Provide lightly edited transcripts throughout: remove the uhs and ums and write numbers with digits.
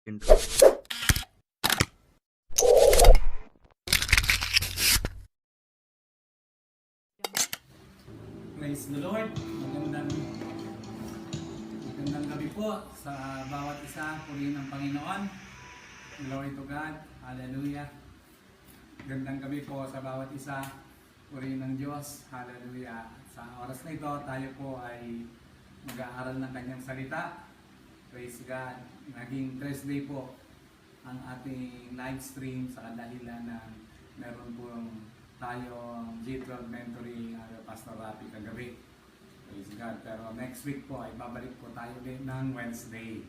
Intro. Praise the Lord. Magandang gabi po sa bawat isa. Purihin ng Panginoon. Glory to God. Hallelujah. Magandang gabi po sa bawat isa. Purihin ng Diyos. Hallelujah. Sa oras na ito, tayo po ay mag-aaral ng kanyang salita. Praise God. Naging Thursday po ang ating live stream sa kadahilan na meron po tayong G12 mentoring Pastor Rafi kagabi. Praise God. Pero next week po ay babalik po tayo din ng Wednesday.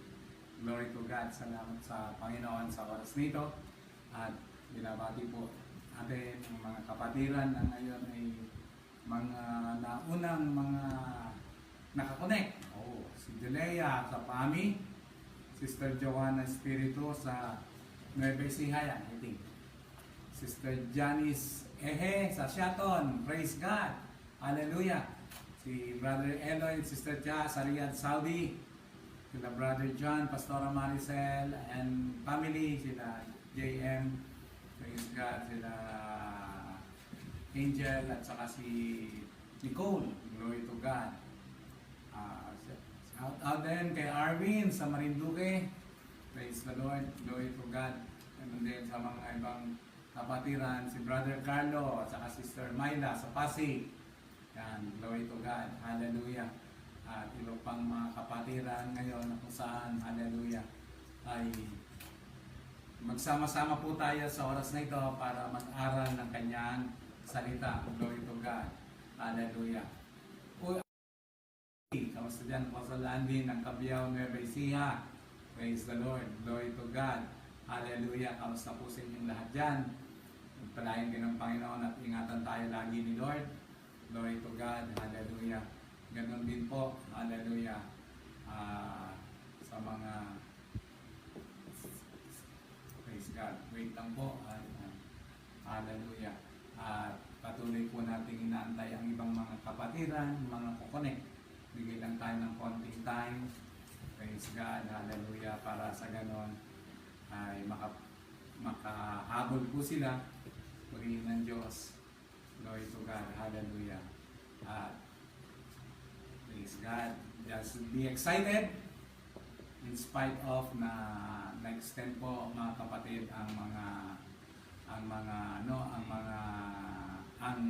Glory to God. Salamat sa Panginoon sa oras nito. At binabati po natin ang mga kapatiran na ngayon ay mga naunang mga nakakonect. Si Julea sa PAMI, Sister Joanna Espiritu sa Nueva Ecija, I think. Sister Janice Ehe sa Shaton, praise God, hallelujah. Si Brother Eloy, Sister Cha sa Riyadh, Saudi. Sila Brother John, Pastora Maricel and family, sila JM, praise God, sila Angel at saka si Nicole, glory to God. Shout out din kay Arvin sa Marinduque, praise the Lord, glory to God. And then sa mga ibang kapatiran, si Brother Carlo at saka Sister Myla sa Pasig. Yan, glory to God, hallelujah. At iba pang mga kapatiran ngayon na kung saan, hallelujah, ay magsama-sama po tayo sa oras na ito para mag-aral ng kanyang salita. Glory to God, hallelujah. Kamusta dyan po sa landin ng Cabiao, Nueva Ecija? Praise the Lord, glory to God, hallelujah. Kamusta po sa inyong lahat dyan? Palayan kayo ng Panginoon at ingatan tayo lagi ni Lord. Glory to God, hallelujah. Ganon din po, hallelujah, sa mga praise God. Wait lang po, hallelujah. At patuloy po natin inaantay ang ibang mga kapatiran, mga kukonek. Bigay lang tayo ng konting time, praise God, hallelujah, para sa ganon ay makahabol po sila. Purihin ng Diyos, glory to God, hallelujah. Praise God, just be excited in spite of na extend po mga kapatid ang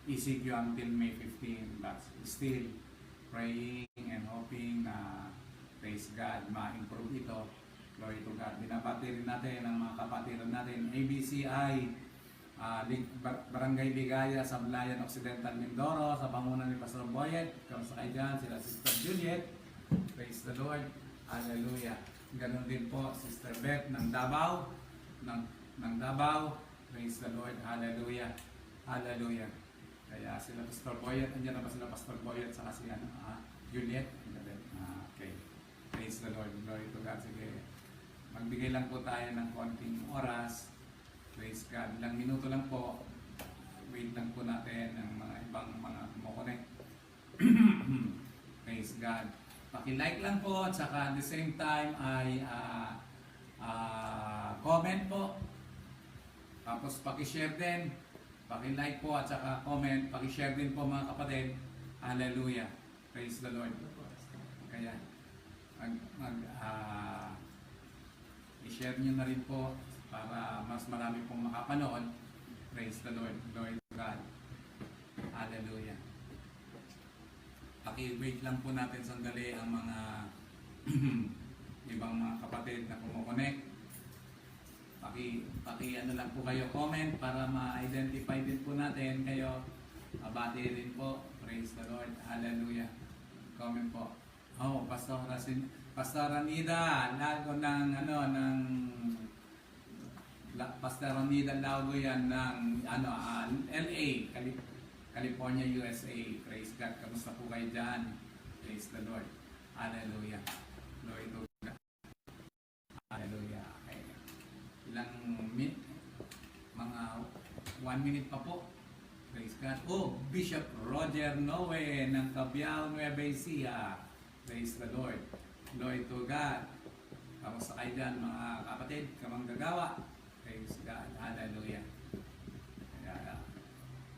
ECQ until May 15, but still praying and hoping na praise God ma-improve ito. Glory to God. Binabati rin natin ang mga kapatiran natin ABCI Barangay Ligaya sa Blayan Occidental Mindoro sa pangunan ni Pastor Boyet. Kamusta kayo dyan? Sila Sister Juliet, praise the Lord, hallelujah. Ganon din po Sister Beth ng Davao, ng Davao, praise the Lord, hallelujah, hallelujah. Kaya sila Pastor Boyet, andyan na ba sila Pastor Boyet sa kasi Juliet? Okay, praise the Lord, glory to God. Sige, magbigay lang po tayo ng konting oras. Praise God. Ilang minuto lang po. Wait lang po natin ang mga ibang mga kumokonek. Praise God. Paki-like lang po at saka at the same time ay comment po. Tapos paki-share din. Paki-like po at saka comment. Paki-share din po mga kapatid. Hallelujah. Praise the Lord. Kaya i-share nyo na rin po para mas marami pong makapanood. Praise the Lord. Glory to God. Hallelujah. Paki-wait lang po natin sandali ang mga ibang mga kapatid na kumukonek. Paki lang po kayo comment para ma-identify din po natin kayo. Abati rin po. Praise the Lord. Hallelujah. Comment po. Pastor Anida, lago ng Pastor Anida Lago yan ng LA, California, USA. Praise God. Kamusta po kayo dyan? Praise the Lord. Hallelujah. Glory to God. Hallelujah. Okay. Ilang mga 1 minute pa po. Praise God. Bishop Roger Noe ng Cabiao, Nueva Ecija. Praise the Lord. Glory to God. Kamusta kayo dyan mga kapatid, kamang gagawa? Praise God, hallelujah. Kaya,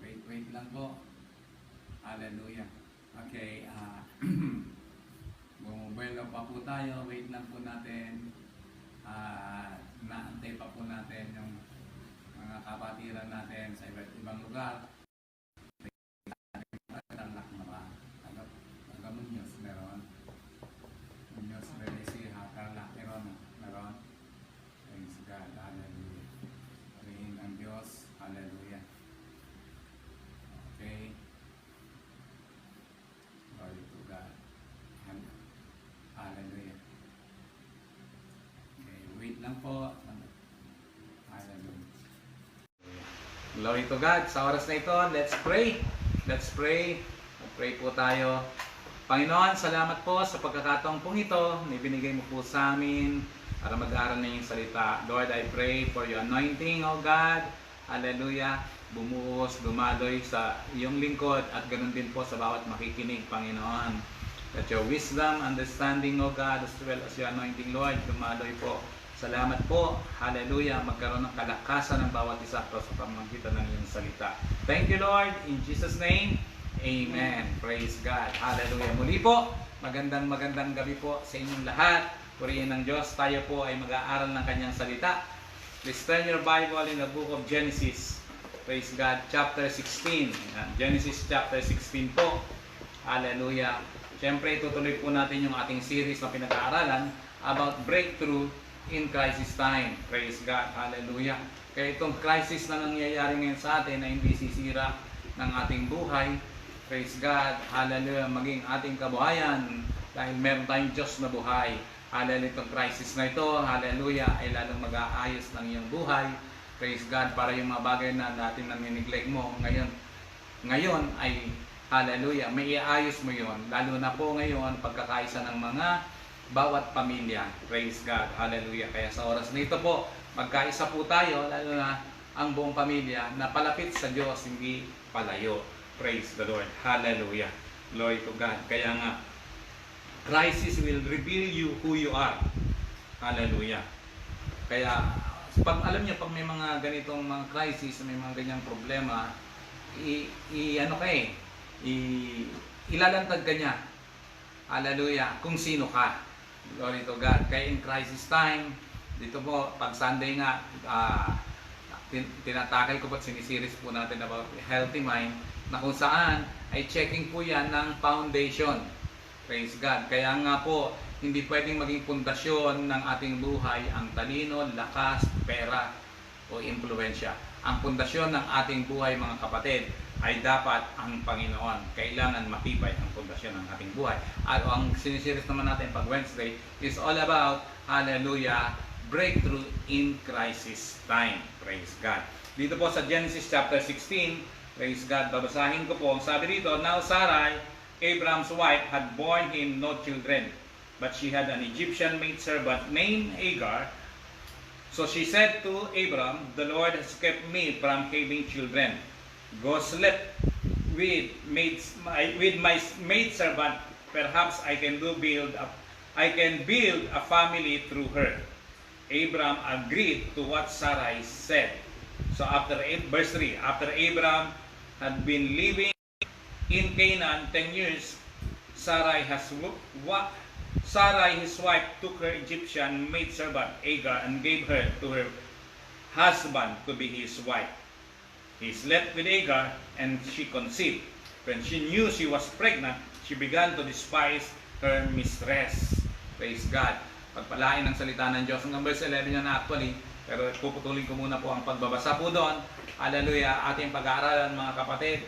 wait lang po. Hallelujah. Okay, bumubuelo pa po tayo, wait lang po natin. Naantay pa po natin yung mga kapatiran natin sa iba't ibang lugar. Munyos, meron. Munyos, Relisi, Tarlac, meron. Praise God, hallelujah. Purihin ang Diyos, hallelujah. Okay. Glory to God. Hallelujah. Okay, wait lang po. Hallelujah. Glory to God. Sa oras na ito, let's pray. Let's pray. Pray po tayo. Panginoon, salamat po sa pagkakataong pong ito na ibinigay mo po sa amin para mag-aaral na yung salita. Lord, I pray for your anointing, O God. Hallelujah. Bumuhos, dumaloy sa iyong lingkod at ganun din po sa bawat makikinig, Panginoon. That your wisdom, understanding, O God, as well as your anointing, Lord, dumaloy po. Salamat po. Hallelujah. Magkaroon ng kalakasan ng bawat isa sa pamamagitan ng iyong salita. Thank you, Lord. In Jesus' name, Amen. Praise God. Hallelujah. Muli po, magandang gabi po sa inyong lahat. Purihin ng Diyos. Tayo po ay mag-aaral ng kanyang salita. Please turn your Bible in the book of Genesis. Praise God. Chapter 16. Genesis chapter 16 po. Hallelujah. Siyempre, tutuloy po natin yung ating series na pinag-aaralan about breakthrough in crisis time. Praise God. Hallelujah. Kaya itong crisis na nangyayari ngayon sa atin na hindi sisira ng ating buhay. Praise God, hallelujah, maging ating kabuhayan dahil meron tayong Diyos na buhay. Hallelujah, itong crisis na ito, hallelujah, ay lalong mag-aayos ng iyong buhay. Praise God, para yung mga bagay na natin nang-neglect mo ngayon ay, hallelujah, may iayos mo yon. Lalo na po ngayon, pagkakaisa ng mga bawat pamilya. Praise God, hallelujah. Kaya sa oras na ito po, magkaisa po tayo, lalo na ang buong pamilya na palapit sa Diyos, hindi palayo. Praise the Lord. Hallelujah. Glory to God. Kaya nga, crisis will reveal you who you are. Hallelujah. Kaya, alam niyo, pag may mga ganitong mga crisis, may mga ganyang problema, ilalantad ka niya. Hallelujah. Kung sino ka. Glory to God. Kaya in crisis time, dito po, pag Sunday nga, tinatakil ko po at sinisiris po natin about healthy mind, na kung saan ay checking po yan ng foundation. Praise God. Kaya nga po, hindi pwedeng maging pundasyon ng ating buhay ang talino, lakas, pera o impluensya. Ang pundasyon ng ating buhay, mga kapatid, ay dapat ang Panginoon. Kailangan matibay ang pundasyon ng ating buhay. At ang sinisiris naman natin pag Wednesday is all about, hallelujah, breakthrough in crisis time. Praise God. Dito po sa Genesis chapter 16, praise God, babasahin ko po. Sabi dito, now Sarai, Abraham's wife, had borne him no children, but she had an Egyptian maidservant named Hagar. So she said to Abram, the Lord has kept me from having children. Go sleep with my maidservant. Perhaps I can build a family through her. Abram agreed to what Sarai said. So verse 3, after Abram had been living in Canaan 10 years, Sarai, his wife, took her Egyptian maidservant Hagar and gave her to her husband to be his wife. He slept with Hagar and she conceived. When she knew she was pregnant, she began to despise her mistress. Praise God. Pagpalain ng salita ng Diyos. Hanggang verse 11 yan actually, pero puputulin ko muna po ang pagbabasa po doon. Hallelujah, ating pag-aaralan mga kapatid.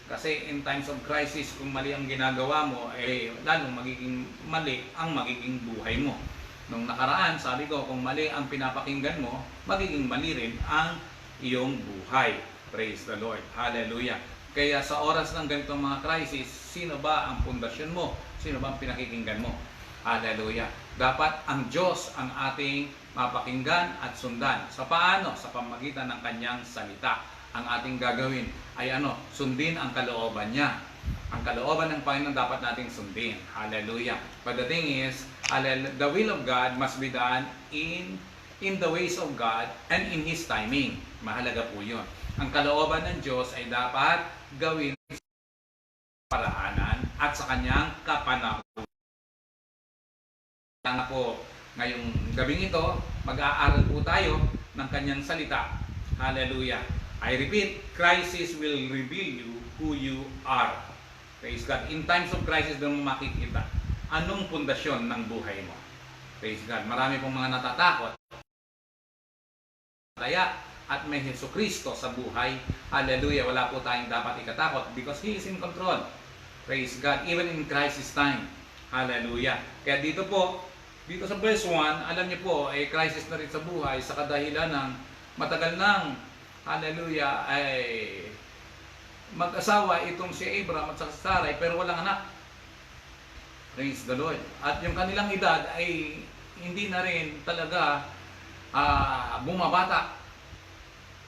Kasi in times of crisis, kung mali ang ginagawa mo, lalong magiging mali ang magiging buhay mo. Nung nakaraan, sabi ko, kung mali ang pinapakinggan mo, magiging mali rin ang iyong buhay. Praise the Lord. Hallelujah. Kaya sa oras ng ganitong mga crisis, sino ba ang pundasyon mo? Sino ba ang pinakikinggan mo? Hallelujah. Dapat ang Diyos ang ating mapakinggan at sundan. Sa paano? Sa pamamagitan ng kanyang salita. Ang ating gagawin ay sundin ang kalooban niya. Ang kalooban ng Panginoon dapat nating sundin. Hallelujah. But the thing is, The will of God must be done in the ways of God and in His timing. Mahalaga po yun. Ang kalooban ng Diyos ay dapat gawin sa paraanan at sa kanyang kapanahunan. Kaya po, ngayong gabing ito, mag-aaral po tayo ng kanyang salita. Hallelujah. I repeat, crisis will reveal you who you are. Praise God. In times of crisis, doon mo makikita anong pundasyon ng buhay mo. Praise God. Marami pong mga natatakot. Kaya, at may Jesucristo sa buhay. Hallelujah. Wala po tayong dapat ikatakot because He is in control. Praise God. Even in crisis time. Hallelujah. Kaya dito po, dito sa verse 1, alam niyo po, ay crisis na rin sa buhay sa kadahilan ng matagal nang, hallelujah, ay mag-asawa itong si Abraham at si Sarai pero walang anak. Praise the Lord. At yung kanilang edad ay hindi na rin talaga bumabata.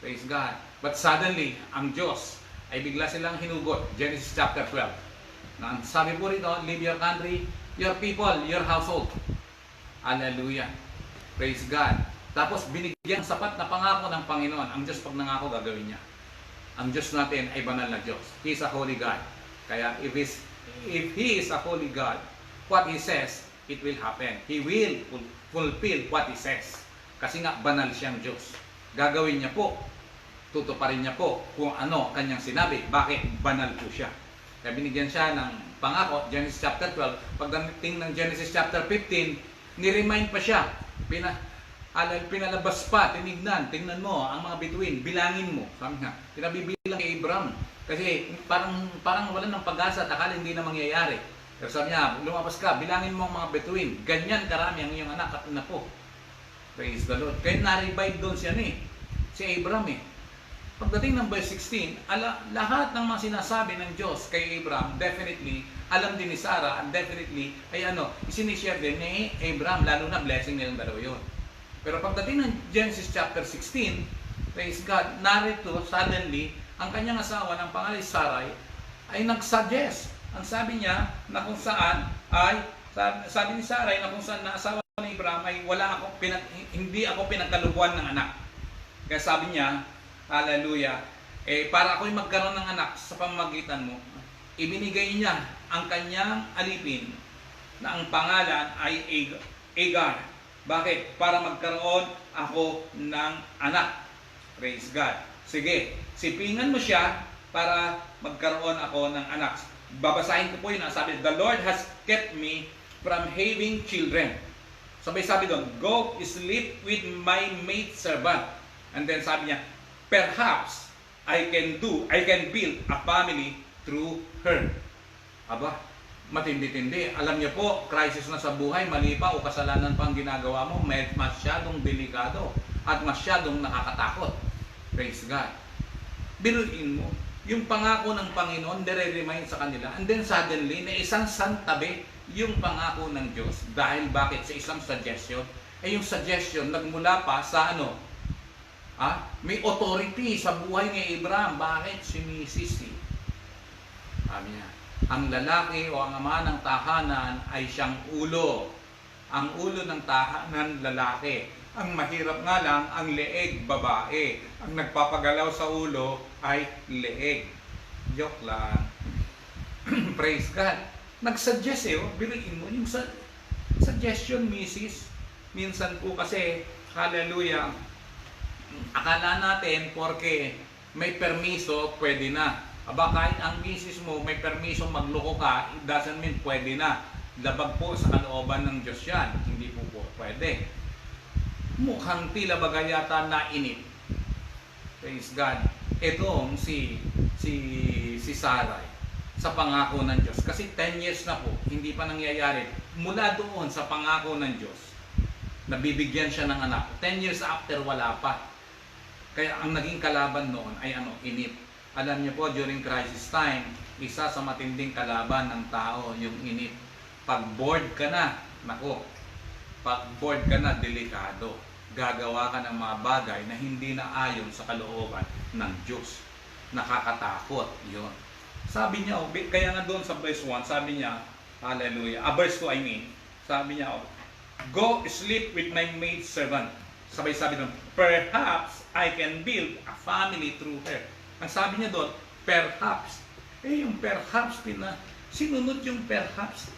Praise God. But suddenly, ang Diyos ay bigla silang hinugot. Genesis chapter 12. Na sabi po rito, leave your country, your people, your household. Hallelujah. Praise God. Tapos binigyan sapat na pangako ng Panginoon. Ang Diyos pag nangako gagawin niya. Ang Diyos natin ay banal na Diyos. He is a holy God. Kaya if He is a holy God, what He says, it will happen. He will fulfill what He says. Kasi nga banal siyang Diyos. Gagawin niya po. Tutuparin niya po kung ano kanyang sinabi. Bakit? Banal po siya. Kaya binigyan siya ng pangako, Genesis chapter 12. Pagdating ng Genesis chapter 15, ni-remind pa siya. Pinalabas pa, tingnan mo ang mga bituin, bilangin mo. Sabi nga, pinabibilang kay Abraham. Kasi parang wala ng pag-asa at akala hindi na mangyayari. Pero sabi niya, lumabas ka, bilangin mo ang mga bituin. Ganyan karami ang iyong anak at apo. Praise the Lord. Kaya na-revive doon siya si Abraham Pagdating ng verse 16, lahat ng mga sinasabi ng Diyos kay Abraham, definitely, alam din ni Sarah, and definitely, ay isinishare din ni Abraham, lalo na blessing nilang dalawa yun. Pero pagdating ng Genesis chapter 16, praise God, narito, suddenly, ang kanyang asawa ng pangalan Sarai, ay nag-suggest. Ang sabi niya, na kung saan, sabi ni Sarai, na kung saan na asawa ni Abraham, ay hindi ako pinagkalubuan ng anak. Kaya sabi niya, hallelujah, para ako'y magkaroon ng anak sa pamamagitan mo, ibinigay niya ang kanyang alipin na ang pangalan ay Agar. Bakit? Para magkaroon ako ng anak. Praise God. Sige, sipingan mo siya para magkaroon ako ng anak. Babasahin ko po yun. Sabi, the Lord has kept me from having children. Sabi doon, go sleep with my maid servant. And then sabi niya, perhaps I can build a family through her. Aba, matindi-tindi. Alam niyo po, crisis na sa buhay, mali pa o kasalanan pa ang ginagawa mo, masyadong delikado at masyadong nakakatakot. Praise God. Biruin mo, yung pangako ng Panginoon, dire-remind sa kanila. And then suddenly, na isang santabi yung pangako ng Diyos. Dahil bakit? Sa isang suggestion. Yung suggestion, nagmula pa sa may authority sa buhay ni Abraham. Bakit? Si Mrs. Sabi niya, ang lalaki o ang ama ng tahanan ay siyang ulo. Ang ulo ng tahanan, lalaki. Ang mahirap nga lang, ang leeg, babae. Ang nagpapagalaw sa ulo ay leeg. Joke lang. Praise God. Nag-suggest biruin mo yung suggestion, Mrs. Minsan po kasi, hallelujah, akala natin porque may permiso, pwede na. Aba, kahit ang misis mo may permiso magloko ka, it doesn't mean pwede na. Labag po sa kalooban ng Diyos yan. Hindi po pwede. Mukhang tila bagay yata nainip. Praise God. Itong si Sarai sa pangako ng Diyos. Kasi 10 years na po, hindi pa nangyayari. Mula doon sa pangako ng Diyos, nabibigyan siya ng anak. 10 years after, wala pa. Kaya ang naging kalaban noon ay inip. Alam niyo po, during crisis time, isa sa matinding kalaban ng tao, yung inip. Pag bored ka na, delikado. Gagawa ka ng mga bagay na hindi na ayon sa kalooban ng Diyos. Nakakatakot yun. Sabi niya, kaya nga doon sa verse 1, sabi niya, hallelujah, verse 2 I mean, Sabi niya, go sleep with my maid servant. Sabay sabi doon, perhaps I can build a family through her. Ang sabi niya doon, perhaps. Yung perhaps, sinunod yung perhaps.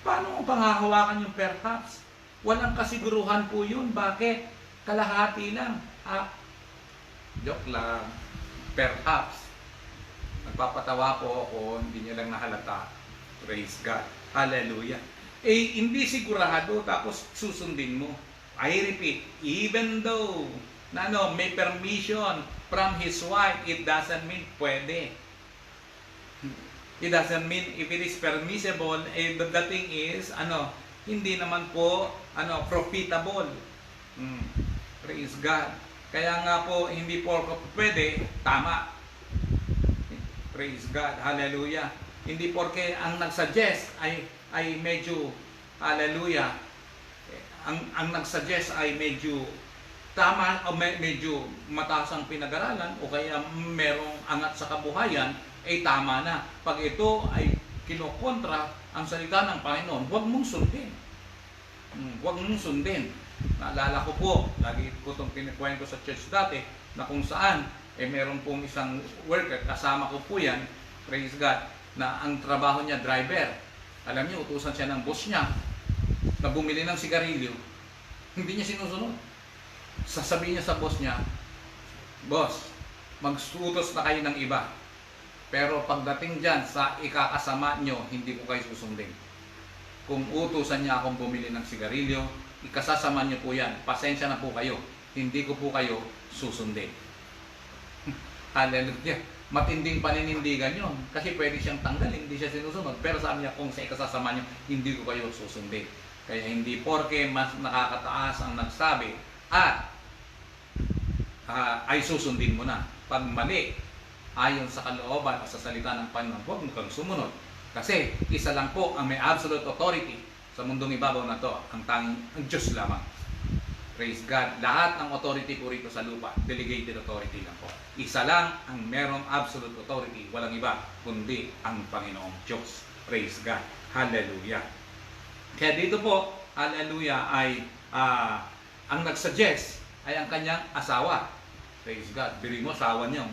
Paano mo panghahawakan yung perhaps? Walang kasiguruhan po yun. Bakit? Kalahati lang. Joke lang. Perhaps. Nagpapatawa po ako, hindi niya lang nahalata. Praise God. Hallelujah. Hindi sigurado, tapos susundin mo. I repeat, even though may permission from his wife, it doesn't mean pwede. It doesn't mean if it is permissible, the thing is, hindi naman po, profitable. Praise God. Kaya nga po, hindi po pwede, tama. Praise God. Hallelujah. Hindi porke ang nagsuggest ay medyo, hallelujah, ang nagsuggest ay medyo tama o medyo mataas ang pinag-aralan o kaya merong angat sa kabuhayan, tama na. Pag ito ay kinokontra ang salita ng Panginoon, huwag mong sundin. Huwag mong sundin. Naalala ko po, lagi ko itong pinikwento sa church dati, na kung saan, meron pong isang worker, kasama ko po yan, praise God, na ang trabaho niya driver. Alam niyo, utusan siya ng boss niya na bumili ng sigarilyo, hindi niya sinusunod. Sasabihin niya sa boss niya, boss, mag-utos na kayo ng iba. Pero pagdating dyan sa ikakasama nyo, hindi ko kayo susundin. Kung utusan niya akong bumili ng sigarilyo, ikasasama nyo po yan. Pasensya na po kayo. Hindi ko po kayo susundin. Hallelujah. Matinding paninindigan yun. Kasi pwede siyang tanggalin, hindi siya sinusunod. Pero sabi niya, kung sa ikasasama nyo, hindi ko kayo susundin. Kaya hindi porke mas nakakataas ang nagsabi at ay susundin mo na. Pag mali, ayon sa kalooban o sa salita ng Panginoon, huwag mo kang sumunod. Kasi isa lang po ang may absolute authority sa mundong ibabaw na to, ang Diyos lamang. Praise God. Lahat ng authority po rito sa lupa, delegated authority lang po. Isa lang ang merong absolute authority, walang iba, kundi ang Panginoong Diyos. Praise God. Hallelujah. Kaya dito po, hallelujah, ay ang nagsuggest ay ang kanyang asawa. Praise God. Bili mo, asawa niya.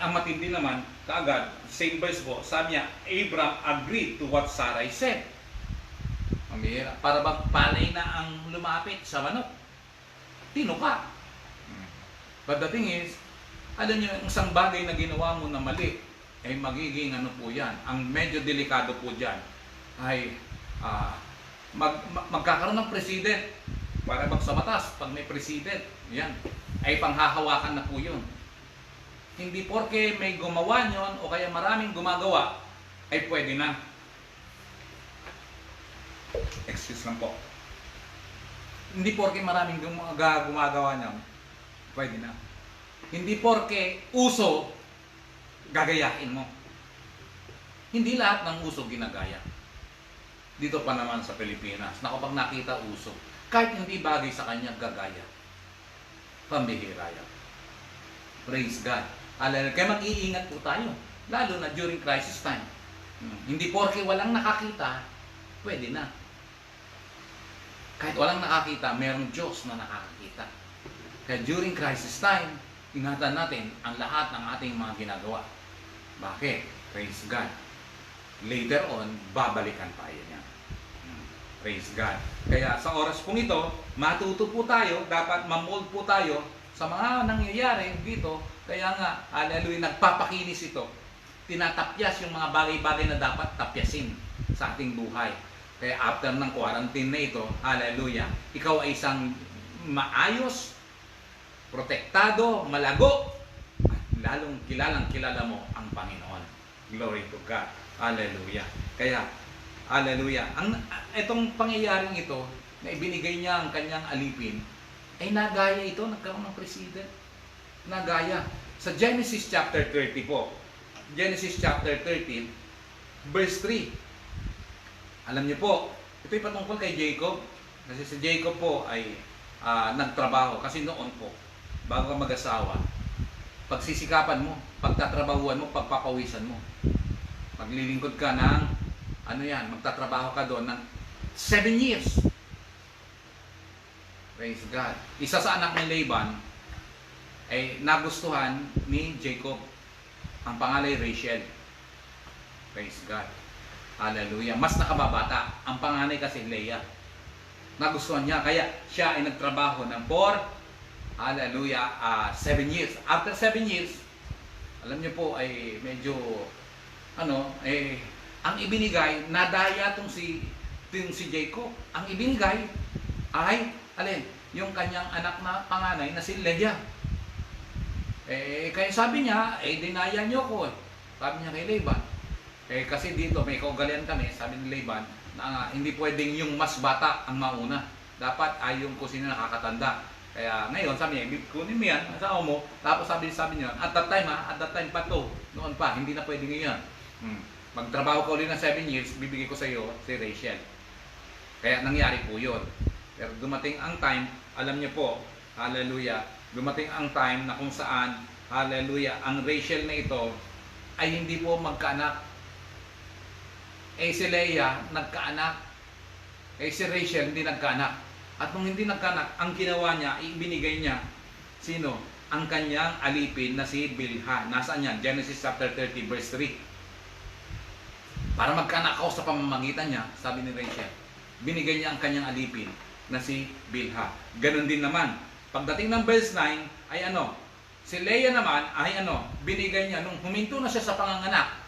Ang matindi naman, kaagad, same verse po, sabi niya, Abraham agreed to what Sarai said. Mamihira. Para bang palay na ang lumapit sa manok. Tinuka. But the thing is, alam niyo, isang bagay na ginawa mo na mali, ay magiging po yan. Ang medyo delikado po dyan ay magkakaroon ng president para bang sa batas, pag may president, yan, ay panghahawakan na po yun. Hindi porke may gumawa nyon o kaya maraming gumagawa, ay pwede na. Excuse lang po. Hindi porke maraming gumagawa nyon, pwede na. Hindi porke uso, gagayahin mo. Hindi lahat ng uso ginagaya. Dito pa naman sa Pilipinas, na kapag nakita uso, kahit hindi bagay sa kanya, gagaya. Pambihira yan. Praise God. Kaya mag-iingat po tayo, lalo na during crisis time. Hindi porke walang nakakita, pwede na. Kahit walang nakakita, mayroong Diyos na nakakakita. Kaya during crisis time, ingatan natin ang lahat ng ating mga ginagawa. Bakit? Praise God. Later on, babalikan tayo niya. Praise God. Kaya sa oras pong ito, matuto po tayo, dapat mamold po tayo sa mga nangyayari dito. Kaya nga, hallelujah, nagpapakinis ito. Tinatapyas yung mga bagay-bagay na dapat tapyasin sa ating buhay. Kaya after ng quarantine na ito, hallelujah, ikaw ay isang maayos, protektado, malago, at lalong kilala mo ang Panginoon. Glory to God. Hallelujah. Kaya, hallelujah, itong pangyayaring ito, na ibinigay niya ang kanyang alipin, ay nagaya ito, nagkaroon ng president. Nagaya. Sa Genesis chapter 30 po, Genesis chapter 13, verse 3. Alam niyo po, ito'y patungkol kay Jacob. Kasi si Jacob po ay nagtrabaho. Kasi noon po, bago ka mag-asawa, pagsisikapan mo, pagtatrabahuan mo, pagpapawisan mo. Maglilingkod ka ng, magtatrabaho ka doon ng 7 years. Praise God. Isa sa anak ni Laban ay nagustuhan ni Jacob. Ang pangalan ay Rachel. Praise God. Hallelujah. Mas nakababata. Ang panganay kasi Leah. Nagustuhan niya. Kaya siya ay nagtrabaho ng 7 years. After 7 years, alam niyo po ay medyo ang ibinigay, nadaya tong si Jacob. Ang ibinigay ay yung kanyang anak na panganay na si Leah. Kaya sabi niya, dinaya niyo ko. Sabi niya kay Laban. Kasi dito may kaugalian kami, sabi ni Laban, na hindi pwedeng yung mas bata ang mauna. Dapat ay yung kung sino nakakatanda. Kaya ngayon, sabi niya, kunin mo yan, asawa mo. Tapos sabi niya, at that time pa to, noon pa, hindi na pwede ngayon. Magtrabaho ka ulit ng 7 years, bibigay ko sa iyo si Rachel. Kaya nangyari po yun. Pero dumating ang time, alam niyo po, hallelujah, dumating ang time na kung saan, hallelujah, ang Rachel na ito ay hindi po magkaanak. Si Leah nagkaanak. Si Rachel hindi nagkaanak. At nung hindi nagkaanak, ang ginawa niya, ibinigay niya, sino? Ang kanyang alipin na si Bilha. Nasaan yan? Genesis chapter 30 verse 3. Para magkaanak ako sa pamamagitan niya, sabi ni Rachel, binigay niya ang kanyang alipin na si Bilha. Ganon din naman. Pagdating ng verse 9, ay si Leah naman ay binigay niya, nung huminto na siya sa panganganak,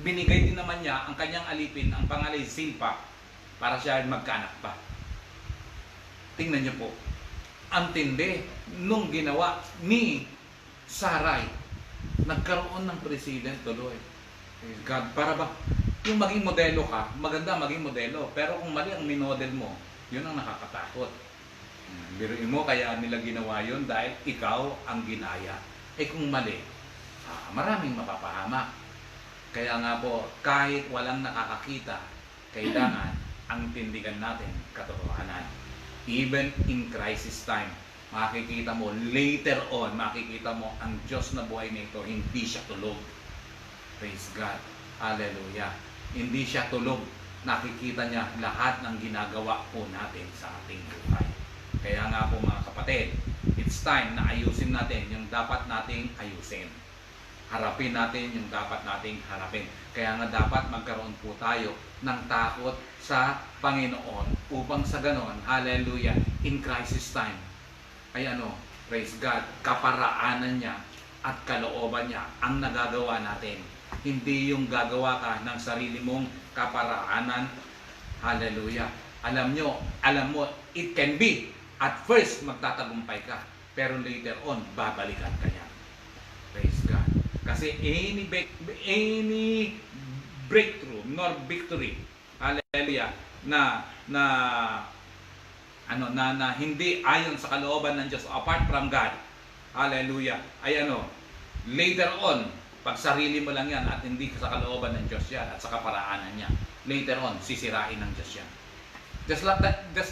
binigay din naman niya ang kanyang alipin, ang pangalan Silpa, para siya magkaanak pa. Tingnan niyo po, ang tindi nung ginawa ni Sarai, nagkaroon ng president tuloy. God, para ba, yung maging modelo ka, maganda maging modelo, pero kung mali ang minodel mo, yun ang nakakatakot. Biruin mo, kaya nila ginawa yun dahil ikaw ang ginaya. Kung mali, maraming mapapahamak. Kaya nga po, kahit walang nakakakita, kailangan ang tindigan natin katotohanan. Even in crisis time, makikita mo, later on, makikita mo ang Diyos na buhay nito, hindi siya tulog. Praise God. Hallelujah. Hindi siya tulog. Nakikita niya lahat ng ginagawa po natin sa ating buhay. Kaya nga po mga kapatid, it's time na ayusin natin yung dapat nating ayusin. Harapin natin yung dapat nating harapin. Kaya nga dapat magkaroon po tayo ng takot sa Panginoon upang sa ganon, hallelujah, in crisis time, ay praise God, kaparaanan niya at kalooban niya ang nagagawa natin. Hindi yung gagawa ka ng sarili mong kaparaanan. Hallelujah. Alam mo, it can be, at first magtatagumpay ka, pero later on, babalikan ka niya. Praise God. Kasi any breakthrough nor victory, hallelujah, na hindi ayon sa kalooban ng Diyos, apart from God, hallelujah, ay later on, pag sarili mo lang yan at hindi sa kalooban ng Diyos yan at sa kaparaanan niya, later on, sisirain ng Diyos yan. Just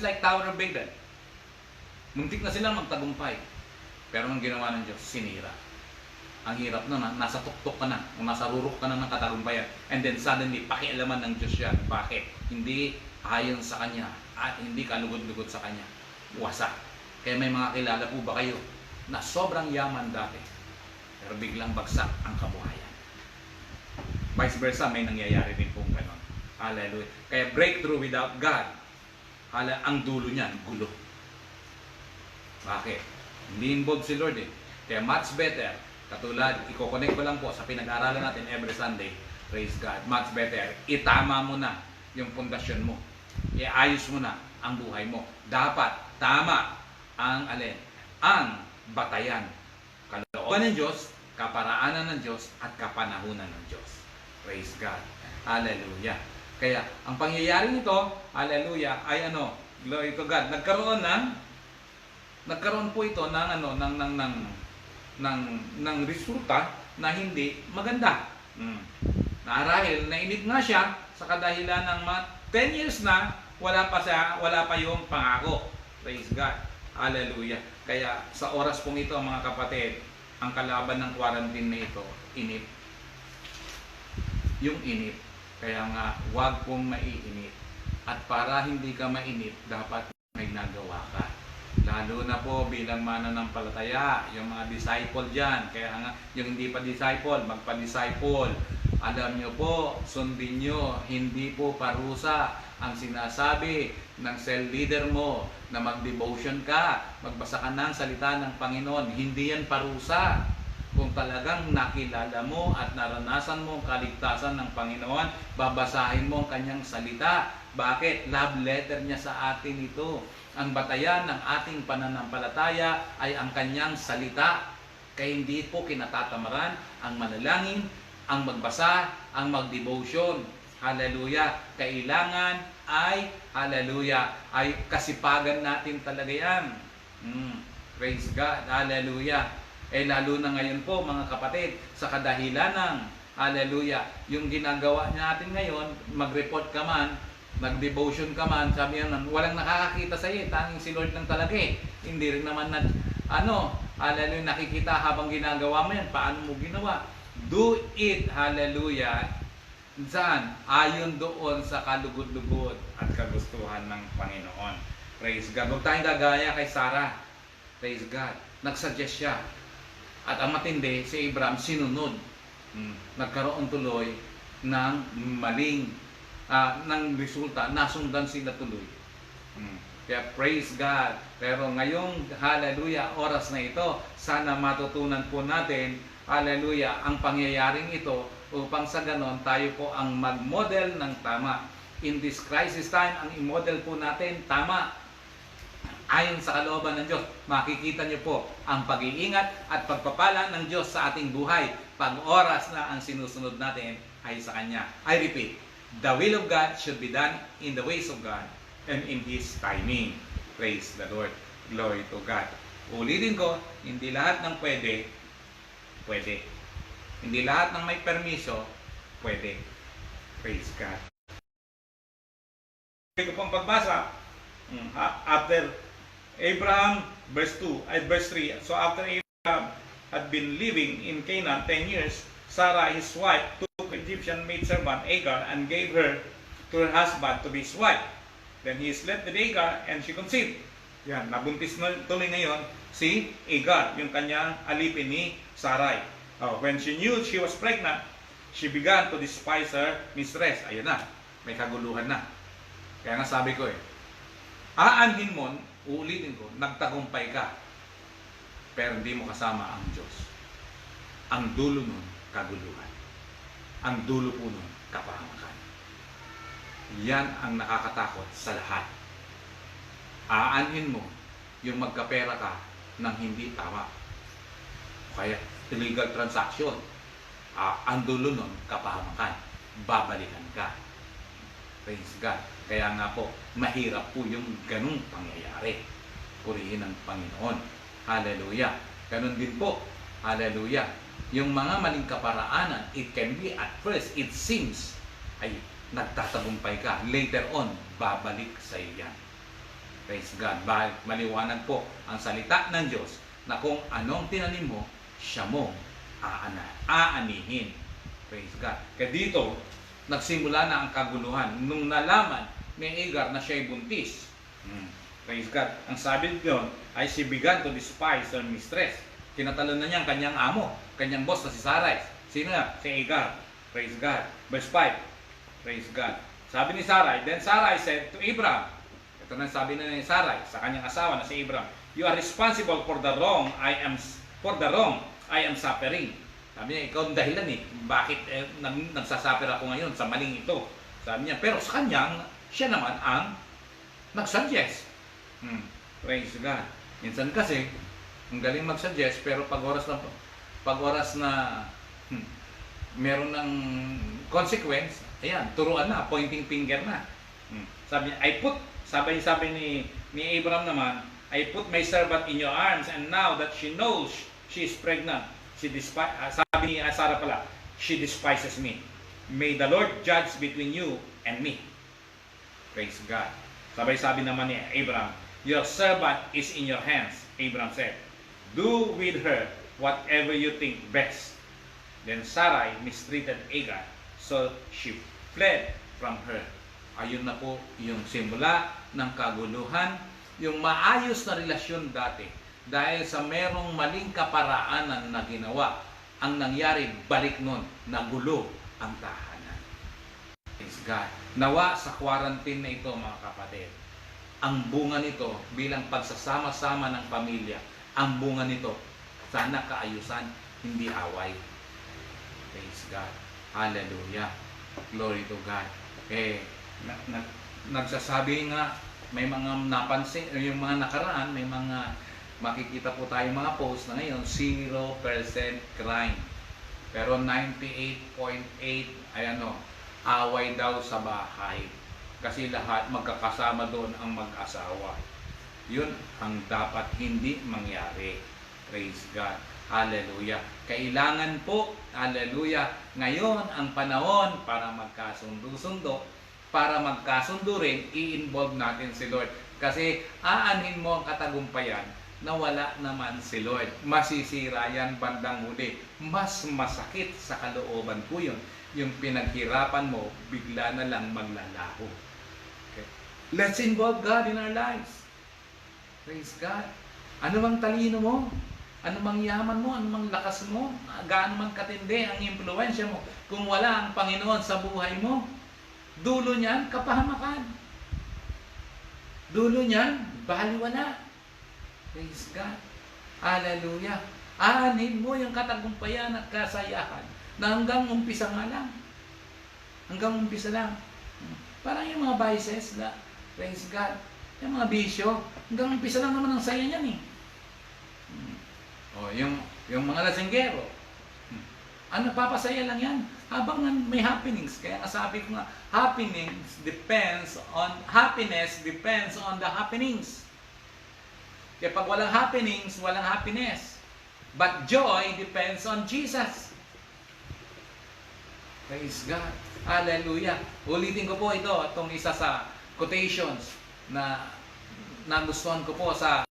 like Tower of Babel. Muntik na silang magtagumpay. Pero ang ginawa ng Diyos, sinira. Ang hirap nun, nasa tuktok ka na, kung nasa rurok ka na ng katagumpayan, and then suddenly, pakialaman ng Diyos yan. Bakit? Hindi ayon sa Kanya, at hindi kalugod-lugod sa Kanya. Wasak. Kaya may mga kilala po ba kayo na sobrang yaman dati, pero biglang bagsak ang kabuhayan. Vice versa, may nangyayari din pong ganon. Hallelujah. Kaya breakthrough without God, ang dulo niyan, gulo. Bakit? Hindi involved si Lord . Kaya much better, katulad, i-connect ko lang po sa pinag-aaralan natin every Sunday, praise God, much better, itama mo na yung pundasyon mo. Iayos mo na ang buhay mo. Dapat tama ang ang batayan. Kalooban ng Diyos, kaparaanan ng Diyos, at kapanahunan ng Diyos. Praise God. Hallelujah. Kaya, ang pangyayari nito, hallelujah, ay glory to God. Nagkaroon po ito ng resulta na hindi maganda. Dahil nainip nga siya sa kadahilan ng 10 years na wala pa yung pangako. Praise God. Hallelujah. Kaya sa oras pong ito mga kapatid, ang kalaban ng quarantine na ito, inip. Yung inip. Kaya nga, huwag pong maiinip. At para hindi ka mainip, dapat may nagawa ka. Lalo na po bilang mananampalataya, yung mga disciple dyan. Kaya nga, yung hindi pa disciple, magpa-disciple. Alam nyo po, sundin nyo, hindi po parusa ang sinasabi ng cell leader mo na mag-devotion ka, magbasa ka ng salita ng Panginoon. Hindi yan parusa. Kung talagang nakilala mo at naranasan mo ang kaligtasan ng Panginoon, babasahin mo ang kanyang salita. Bakit? Love letter niya sa atin ito. Ang batayan ng ating pananampalataya ay ang kanyang salita. Kaya hindi po kinatatamaran ang manalangin, ang magbasa, ang mag-devotion. Hallelujah. Kailangan ay, hallelujah, ay kasipagan natin talaga yan. Praise God. Hallelujah. Lalo na ngayon po mga kapatid, sa kadahilan ng, hallelujah, yung ginagawa natin ngayon, mag-report ka man, mag-devotion ka man, sabi yan, walang nakakakita sa iyo, tanging si Lord lang talaga eh. Hindi rin naman hallelujah, nakikita habang ginagawa mo yan, paano mo ginawa? Do it, hallelujah, saan? Ayon doon sa kalugod-lugod at kagustuhan ng Panginoon. Praise God. Huwag tayong gagaya kay Sarah. Praise God. Nagsuggest siya. At ang matindi, si Abraham sinunod. Nagkaroon tuloy ng maling ng resulta, nasundan sila tuloy. Kaya praise God. Pero ngayong hallelujah, oras na ito, sana matutunan po natin, hallelujah, ang pangyayaring ito upang sa ganon tayo po ang mag-model ng tama. In this crisis time, ang i-model po natin tama. Ayon sa kalooban ng Diyos, makikita niyo po ang pag-iingat at pagpapala ng Diyos sa ating buhay pag oras na ang sinusunod natin ay sa Kanya. I repeat, the will of God should be done in the ways of God and in His timing. Praise the Lord. Glory to God. Ulitin ko, hindi lahat ng pwede. Hindi lahat ng may permiso, pwede. Praise God. Ito pong pagbasa, after Abraham, verse 3, so after Abraham had been living in Canaan 10 years, Sarah, his wife, took Egyptian maidservant Agar and gave her to her husband to be his wife. Then he slept with Agar and she conceived. Yan, nabuntis na tuloy ngayon si Agar, yung kanyang alipin ni Sarai. When she knew she was pregnant, she began to despise her mistress. Ayun na, may kaguluhan na. Kaya nga sabi ko aanhin mo, uulitin ko, nagtagumpay ka, pero hindi mo kasama ang Diyos. Ang dulo nun, kaguluhan. Ang dulo po nun, kapahamakan. Yan ang nakakatakot sa lahat. Aanhin mo yung magkapera ka ng hindi tama. Kaya illegal transaction. Ang dulo nun, kapahamakan. Babalikan ka. Praise God. Kaya nga po, mahirap po yung ganung pangyayari. Purihin ang Panginoon. Hallelujah. Ganun din po. Hallelujah. Yung mga maling kaparaanan, it can be at first, it seems, ay nagtatagumpay ka. Later on, babalik sa iyan. Praise God. Maliwanag po ang salita ng Diyos na kung anong tinanim mo, siya mo aanihin. Praise God. Kaya dito, nagsimula na ang kaguluhan. Nung nalaman ni Agar na siya'y buntis. Praise God. Ang sabi doon ay she began to despise her mistress. Kinatalo na niya ang kanyang amo, kanyang boss na si Sarai. Sino na? Si Agar. Praise God. Verse 5. Praise God. Sabi ni Sarai, then Sarai said to Abraham, ito na sabi na ni Sarai sa kanyang asawa na si Abraham, you are responsible for the wrong I am suffering. Sabi niya, ikaw ang dahilan bakit nagsasuffer ako ngayon sa maling ito. Sabi niya, pero sa kanya, siya naman ang nagsuggest. Praise God. Minsan kasi, ang galing magsuggest, pero pag oras na meron ng consequence, ayan, turuan na, pointing finger na. Sabi niya, sabi ni Abraham naman, I put my servant in your arms and now that she knows she is pregnant, sabi ni Sarah pala, she despises me. May the Lord judge between you and me. Praise God. Sabi naman ni Abraham, your servant is in your hands. Abraham said, do with her whatever you think best. Then Sarai mistreated Agar, so she fled from her. Ayun na po yung simula ng kaguluhan, yung maayos na relasyon dati. Dahil sa merong maling kaparaanan na ginawa, ang nangyari, balik nun, nagulo ang tahanan. Praise God. Nawa sa quarantine na ito, mga kapatid, ang bunga nito bilang pagsasama-sama ng pamilya, ang bunga nito, sana kaayusan, hindi away. Praise God. Hallelujah. Glory to God. Nagsasabi nga, may mga napansin, yung mga nakaraan, may mga makikita po tayong mga post na ngayon, 0% crime. Pero 98.8 ay away daw sa bahay. Kasi lahat magkakasama doon ang mag-asawa. Yun ang dapat hindi mangyari. Praise God. Hallelujah. Kailangan po, hallelujah, ngayon ang panahon para magkasundo-sundo, para magkasundo rin, i-involve natin si Lord. Kasi aanhin mo ang katagumpayan na wala naman si Lord. Masisira yan bandang huli. Mas masakit sa kalooban ko yun. Yung pinaghirapan mo, bigla na lang maglalaho. Okay. Let's involve God in our lives. Praise God. Ano mang talino mo? Ano mang yaman mo? Ano mang lakas mo? Gaano man katindi ang impluensya mo? Kung wala ang Panginoon sa buhay mo, dulo niyan, kapahamakan. Dulo niyan, baliwala. Praise God. Hallelujah. Aanin mo yung katagumpayan at kasayahan na hanggang umpisa nga lang. Hanggang umpisa lang. Parang yung mga vices, praise God. Yung mga bisyo, hanggang umpisa lang naman ang saya niyan eh. O, yung mga lasinggero, ano, papasaya lang yan habang may happenings. Kaya sabi ko nga, happiness depends on the happenings. Kaya pag walang happenings, walang happiness. But joy depends on Jesus. Praise God. Hallelujah. Ulitin ko po itong isa sa quotations na nagustuhan ko po sa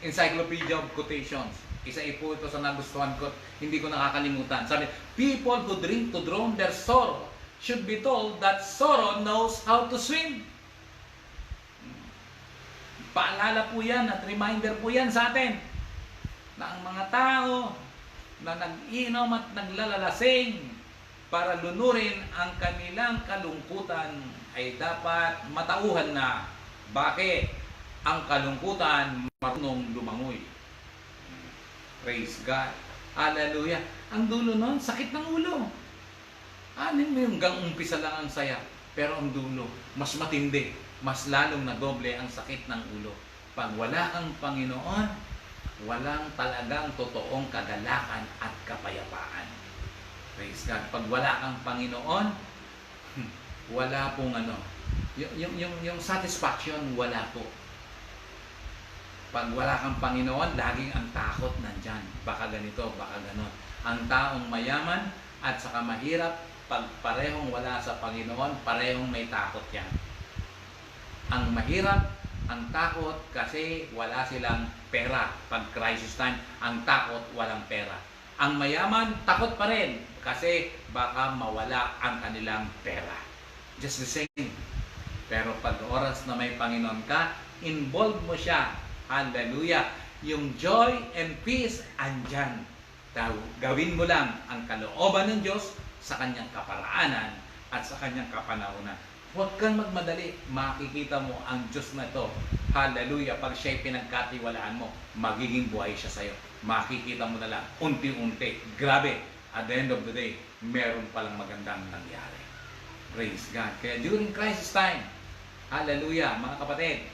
Encyclopedia of Quotations. Isa po ito sa nagustuhan ko, hindi ko nakakalimutan. Sabi, people who drink to drown their sorrow should be told that sorrow knows how to swim. Paalala po yan at reminder po yan sa atin na ang mga tao na nag-inom at naglalalasing para lunurin ang kanilang kalungkutan ay dapat matauhan na. Bakit? Ang kalungkutan marunong lumangoy. Praise God. Hallelujah. Ang dulo nun, sakit ng ulo. Anin mo yung gang umpisa lang ang saya, pero ang dulo, mas matindi, mas lalong na doble ang sakit ng ulo. Pag wala kang Panginoon, walang talagang totoong kagalakan at kapayapaan. Praise God. Pag wala kang Panginoon, wala pong yung satisfaction, wala po. Pag wala kang Panginoon, laging ang takot nandyan. Baka ganito, baka ganon. Ang taong mayaman at saka mahirap, pag parehong wala sa Panginoon, parehong may takot yan. Ang mahirap, ang takot kasi wala silang pera. Pag crisis time, ang takot walang pera. Ang mayaman, takot pa rin kasi baka mawala ang kanilang pera. Just the same. Pero pag oras na may Panginoon ka, involve mo siya. Hallelujah. Yung joy and peace, andyan. Gawin mo lang ang kalooban ng Diyos sa kanyang kaparaanan at sa kanyang kapanahunan. Huwag kang magmadali. Makikita mo ang Diyos na ito. Hallelujah. Pag siya'y pinagkatiwalaan mo, magiging buhay siya sa'yo. Makikita mo na lang, unti-unti. Grabe. At the end of the day, meron palang magandang nangyari. Praise God. Kaya during crisis time, hallelujah, mga kapatid,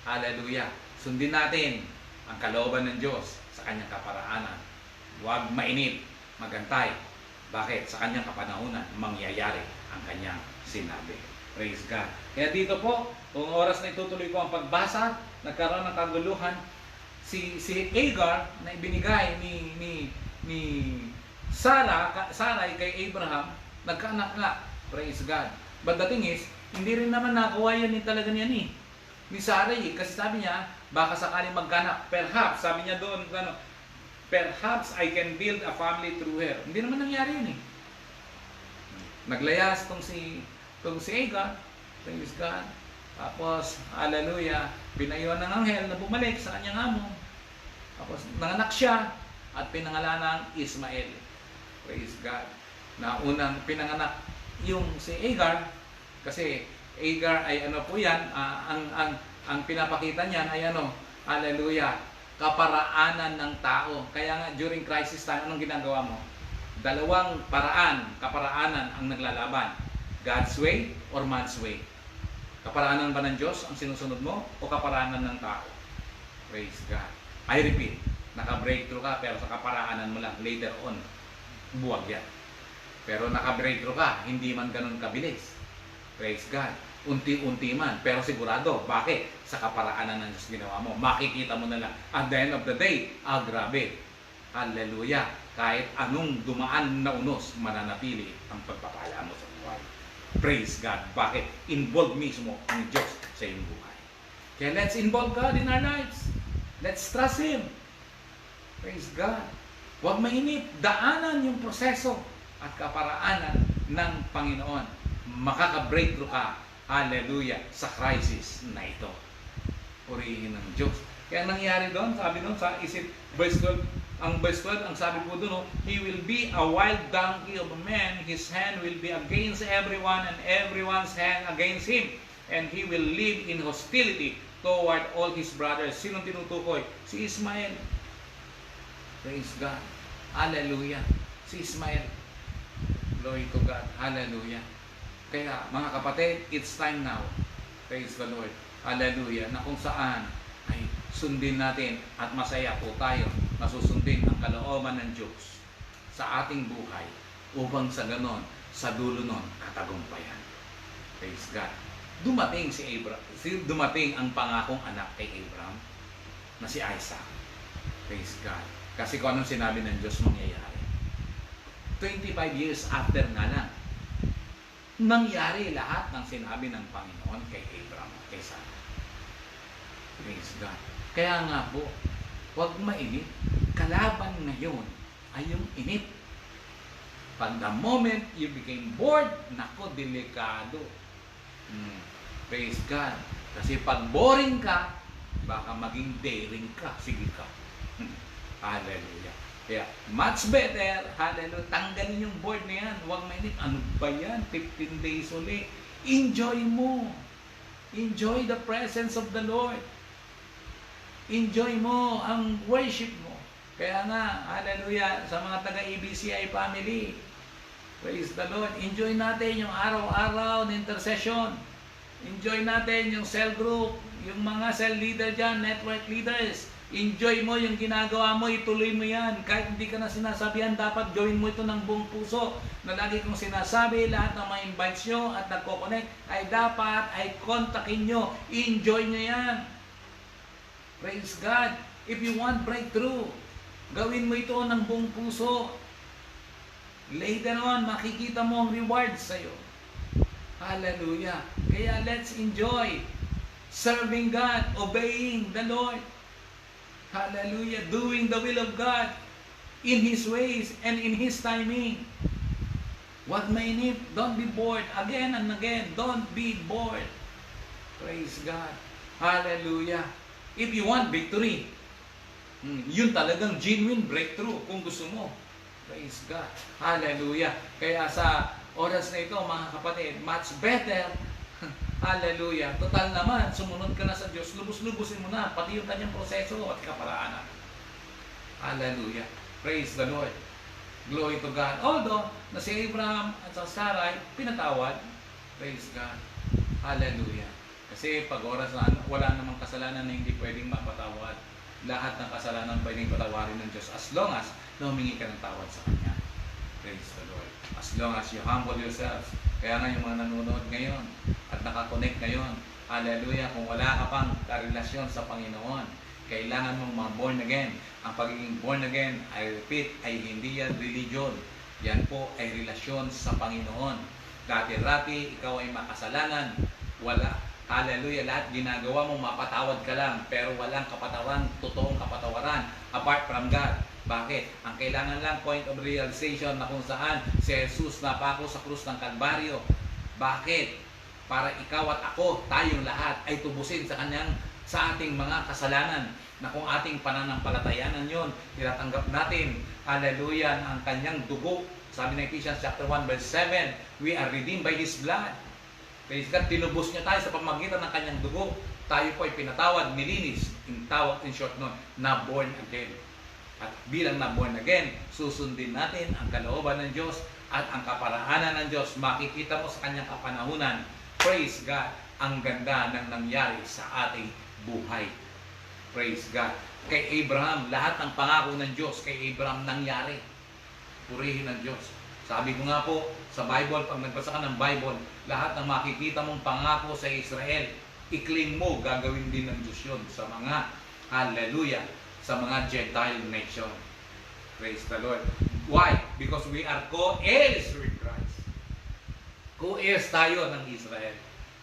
hallelujah, sundin natin ang kalooban ng Diyos sa kanyang kaparaanan. Huwag mainit, magantay. Bakit? Sa kanyang kapanahunan, mangyayari ang kanyang sinabi. Praise God. Kaya dito po, kung oras na itutuloy ko ang pagbasa, nagkaroon ng kaguluhan, si Agar na ibinigay ni Sarah kay Abraham, nagkaanak nga. Praise God. But the thing is, hindi rin naman nakuha yan talaga niya ni Sarah kasi sabi niya, baka sakaling magkanak. Perhaps, sabi niya doon, perhaps I can build a family through her. Hindi naman nangyari yun Naglayas tong si Itong si Agar, praise God. Tapos, hallelujah, pinayuan ng anghel na bumalik sa kanyang amo. Tapos, nanganak siya at pinangalan ng Ismael. Praise God. Na unang pinanganak yung si Agar, kasi Agar ay ano po yan, ang pinapakita niyan ay ano, hallelujah, kaparaanan ng tao. Kaya nga, during crisis time, anong ginagawa mo? Dalawang kaparaanan ang naglalaban. God's way or man's way. Kaparaanan ba ng Diyos ang sinusunod mo o kaparaanan ng tao? Praise God. I repeat, naka-breakthrough ka pero sa kaparaanan mo lang. Later on, buwag yan. Pero naka-breakthrough ka, hindi man ganun kabilis. Praise God. Unti-unti man, pero sigurado. Bakit? Sa kaparaanan ng Diyos ginawa mo. Makikita mo na lang. At the end of the day, grabe. Hallelujah. Kahit anong dumaan na unos, mananatili ang pagpapala mo sa buhay. Praise God. Bakit? Involve mismo ang Diyos sa iyong buhay. Kaya let's involve God in our lives. Let's trust Him. Praise God. Huwag mainip. Daanan yung proseso at kaparaanan ng Panginoon. Makaka-breakthrough ka. Hallelujah. Sa crisis na ito. Purihin ng Diyos. Kaya nangyari doon, sabi doon sa verse 12, ang verse 12, ang sabi po doon, he will be a wild donkey of a man, his hand will be against everyone, and everyone's hand against him, and he will live in hostility toward all his brothers. Sinong tinutukoy? Si Ismael. Praise God. Hallelujah. Si Ismael. Glory to God. Hallelujah. Kaya, mga kapatid, it's time now. Praise the Lord. Hallelujah. Na kung saan ay sundin natin at masaya po tayo na susundin ang kalooban ng Diyos sa ating buhay upang sa ganon, sa dulo nun, katagumpayan. Praise God. Dumating dumating ang pangakong anak kay Abraham na si Isaac. Praise God. Kasi kung anong sinabi ng Diyos mangyayari. 25 years after nga lang, nangyari lahat ng sinabi ng Panginoon kay Abraham, kay Sarah. Praise God. Kaya nga po, huwag mainip. Kalaban ngayon ay yung inip. Pag the moment you became bored, nako, delikado. Praise God. Kasi pag boring ka, baka maging daring ka. Sige ka. Hallelujah. Kaya, much better, hallelujah, tanggalin yung board na yan. Huwag mainip. Ano ba yan? 15 days ulit. Enjoy mo. Enjoy the presence of the Lord. Enjoy mo ang worship mo. Kaya nga, hallelujah, sa mga taga-EBCI family, praise the Lord, enjoy natin yung araw-araw na intercession. Enjoy natin yung cell group, yung mga cell leader dyan, network leaders. Enjoy mo yung ginagawa mo, ituloy mo yan. Kahit hindi ka na sinasabihan, dapat gawin mo ito ng buong puso. Na lagi kong sinasabi, lahat ng mga invites nyo at nagko-connect, ay dapat ay kontakin nyo. Enjoy nyo yan. Praise God. If you want breakthrough, gawin mo ito ng buong puso. Later on, makikita mo ang rewards sa'yo. Hallelujah. Kaya let's enjoy serving God, obeying the Lord. Hallelujah. Doing the will of God in His ways and in His timing. Huwag mainip. Don't be bored. Again and again, don't be bored. Praise God. Hallelujah. If you want victory, yun talagang genuine breakthrough kung gusto mo. Praise God. Hallelujah. Kaya sa oras na ito, mga kapatid, much better. Hallelujah. Total naman, sumunod ka na sa Diyos, lubos-lubusin mo na, pati yung kanyang proseso at kaparaanan. Hallelujah. Praise the Lord. Glory to God. Although, na si Abraham at sa Sarai, pinatawad. Praise God. Hallelujah. Kasi pag oras na wala namang kasalanan na hindi pwedeng mapatawad. Lahat ng kasalanan pwedeng patawarin ng Diyos as long as na humingi ka ng tawad sa Kanya. Praise the Lord. As long as you humble yourselves. Kaya nga yung mga nanonood ngayon at nakakonect ngayon, hallelujah, kung wala ka pang karelasyon sa Panginoon, kailangan mong ma-born again. Ang pagiging born again, I repeat, ay hindi yan religion. Yan po ay relasyon sa Panginoon. Dati-rati, ikaw ay makasalanan. Wala. Hallelujah, lahat ginagawa mo, mapatawad ka lang, pero walang kapatawaran, totoong kapatawaran, apart from God. Bakit? Ang kailangan lang point of realization na kung saan si Jesus napako sa krus ng Kalbaryo. Bakit? Para ikaw at ako, tayong lahat, ay tubusin sa ating mga kasalanan na kung ating pananampalatayanan yon, tinatanggap natin, hallelujah, ang kanyang dugo. Sabi ng Ephesians chapter 1 verse 7, we are redeemed by His blood. Praise God, tinubos niya tayo sa pamamagitan ng kanyang dugo. Tayo po ay pinatawad, nilinis, in short nun, na born again. At bilang na born again, susundin natin ang kalooban ng Diyos at ang kaparaanan ng Diyos. Makikita mo sa kanyang kapanahunan, praise God, ang ganda ng nangyari sa ating buhay. Praise God. Kay Abraham, lahat ng pangako ng Diyos kay Abraham nangyari. Purihin ng Diyos. Sabi ko nga po, sa Bible, pag nagbasa ka ng Bible, lahat ng makikita mong pangako sa Israel, i-claim mo, gagawin din ng Diyos yun sa mga, hallelujah, sa mga Gentile nation. Praise the Lord. Why? Because we are co-heirs with Christ. Co-heirs tayo ng Israel.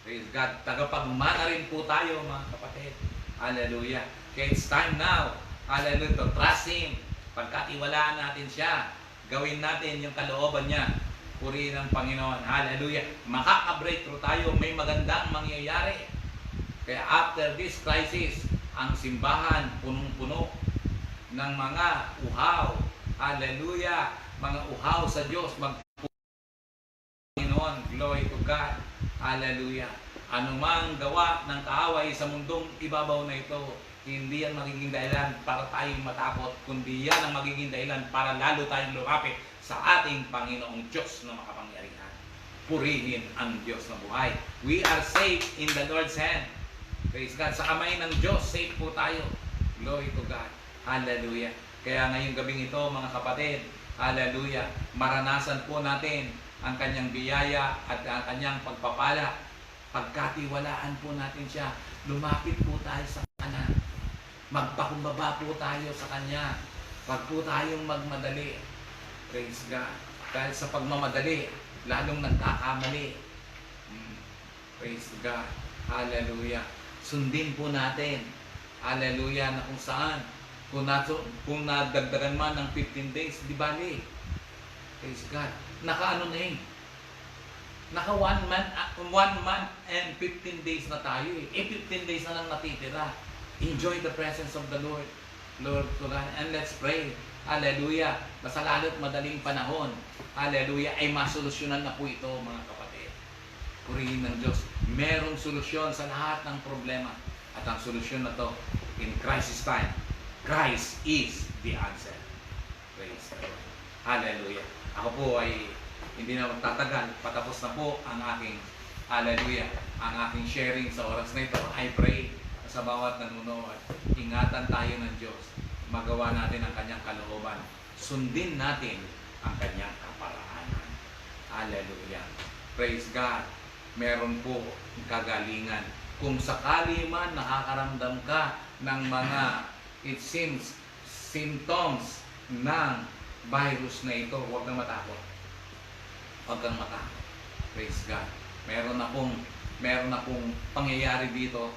Praise God. Tagapagmana rin po tayo, mga kapatid. Hallelujah. Okay, it's time now, hallelujah, to trust Him. Pagkatiwalaan natin siya, gawin natin yung kalooban niya. Purihin ng Panginoon. Hallelujah. Makaka-breakthrough tayo. May magandang mangyayari. Kaya after this crisis, ang simbahan punong-puno ng mga uhaw. Hallelujah. Mga uhaw sa Diyos. Panginoon. Glory to God. Hallelujah. Anumang gawa ng kaaway sa mundong ibabaw na ito, hindi yan magiging dahilan para tayong matakot, kundi yan ang magiging dahilan para lalo tayong lumapit sa ating Panginoong Diyos na makapangyarihan. Purihin ang Diyos na buhay. We are safe in the Lord's hand. Praise God. Sa kamay ng Diyos, safe po tayo. Glory to God. Hallelujah. Kaya ngayong gabing ito, mga kapatid, hallelujah, maranasan po natin ang kanyang biyaya at ang kanyang pagpapala. Pagkatiwalaan po natin siya, lumapit po tayo sa Kanya. Magpakumbaba po tayo sa Kanya. Wag po tayong magmadali. Praise God. Dahil sa pagmamadali, lalong nagkakamali. Praise God. Hallelujah. Sundin po natin. Hallelujah. Na kung saan, kung nadagdagan man ng 15 days, di bali. Praise God. Naka-ano na eh. Naka 1 month and 15 days na tayo eh. 15 days na lang natitira. Enjoy the presence of the Lord. Lord to God. And let's pray. Hallelujah. Basta lalo't madaling panahon. Hallelujah. Ay masolusyonan na po ito, mga kapatid. Purihin ng Diyos. Merong solusyon sa lahat ng problema. At ang solusyon na to, in crisis time, Christ is the answer. Praise the Lord. Hallelujah. Ako po ay hindi na magtatagal, patapos na po ang aking, hallelujah, ang aking sharing sa oras na ito. I pray sa bawat nanonood, ingatan tayo ng Diyos, magawa natin ang kanyang kalooban, sundin natin ang kanyang kaparaanan. Hallelujah. Praise God. Meron po kagalingan. Kung sakali man nakakaramdam ka ng mga, it seems, symptoms ng virus na ito, huwag na matakot. Huwag kang matakot. Praise God. Meron na pong pangyayari dito.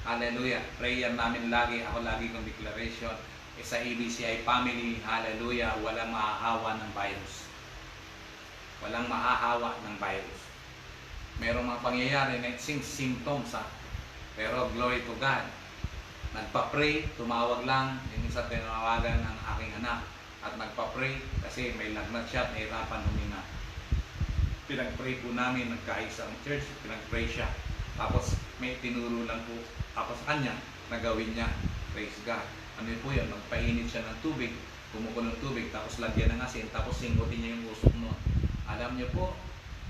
Hallelujah. Prayer namin lagi. Ako lagi kong declaration. Sa ABCI family, hallelujah, walang mahahawa ng virus. Walang mahahawa ng virus. Merong mga pangyayari na symptoms ha. Pero glory to God. Nagpa-pray, tumawag lang. Yung isa tinawagan ng aking anak. At nagpa-pray kasi may lagnat siya at nahirapan huminga. Pinag-pray po namin, nagkaisa ang church, pinag-pray siya. Tapos may tinuro lang po ako sa kanya na gawin niya. Praise God. Ano po yan? Magpainit siya ng tubig, kumukulo ng tubig, tapos lagyan ng asin, tapos singgutin niya yung usok noon. Alam niyo po,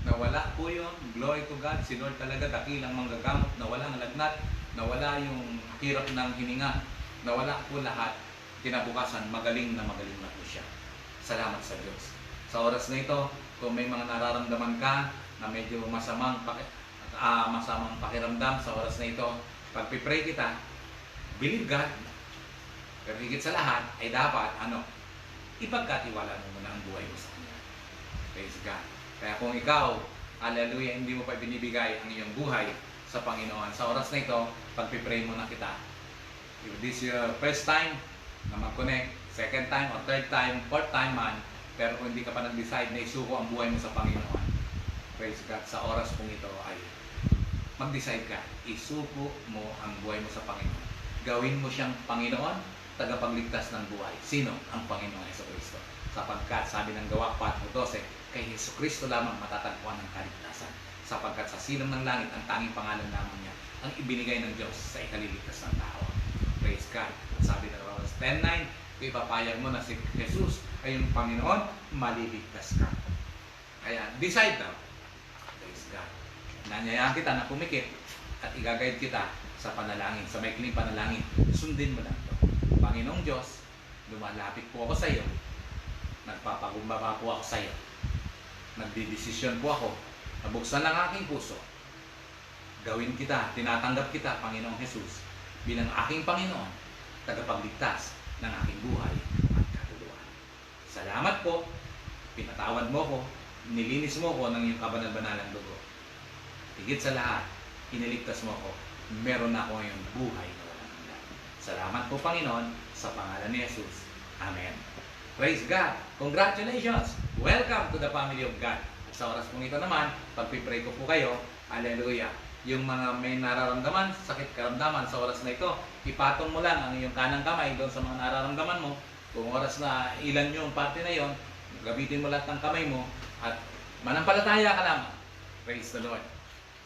nawala po yun. Glory to God. Si Lord talaga dakilang manggagamot. Nawala ang lagnat, nawala yung hirap ng hininga, nawala po lahat. Kinabukasan, magaling na po siya. Salamat sa Diyos. Sa oras na ito, kung may mga nararamdaman ka na medyo masamang pakiramdam sa oras na ito, pagpipray kita, believe God. Pero higit sa lahat, ay dapat, ipagkatiwala mo muna ang buhay mo sa Kanya. Praise God. Kaya kung ikaw, hallelujah, hindi mo pa binibigay ang iyong buhay sa Panginoon, sa oras na ito, pagpipray mo na kita. If this is your first time na mag-connect, second time or third time, fourth time man, pero kung hindi ka pa nag-decide na isuko ang buhay mo sa Panginoon, praise God, sa oras pong ito ay mag-decide ka, isuko mo ang buhay mo sa Panginoon. Gawin mo siyang Panginoon, tagapagligtas ng buhay. Sino? Ang Panginoong Jesucristo. Sapagkat sabi ng Gawa 4:12, kay Jesucristo lamang matatagpuan ng kaligtasan. Sapagkat sa silong ng langit, ang tanging pangalan lamang niya ang ibinigay ng Diyos sa ikaliligtas ng tao. Praise God. At sabi ng Romans 10:9, kung ipapayag mo na si Jesus ay yung Panginoon, maliligtas ka. Kaya, decide na. Praise God. Nanyayaan kita na pumikit at igagayad kita sa panalangin, sa maikling panalangin. Sundin mo lang ito. Panginoong Diyos, lumalapit po ako sa iyo. Nagpapagumbaba po ako sa iyo. Nagdidesisyon po ako. Nabuksan ang aking puso. Gawin kita, tinatanggap kita, Panginoong Jesus, bilang aking Panginoon, tagapagligtas ng aking buhay at kaluluwa. Salamat po. Pinatawad mo ko. Nilinis mo ko ng iyong kabanal-banalang dugo. Higit sa lahat, iniligtas mo ko. Meron na ako ngayong buhay na walang hanggan. Salamat po, Panginoon, sa pangalan ni Jesus. Amen. Praise God. Congratulations. Welcome to the family of God. Sa oras pong ito naman, pagpipray ko po kayo, hallelujah. Yung mga may nararamdaman, sakit karamdaman sa oras na ito, ipatong mo lang ang iyong kanang kamay doon sa mga nararamdaman mo. Kung oras na ilan yung parte na yon, gamitin mo lahat ng kamay mo at manampalataya ka lamang. Praise the Lord.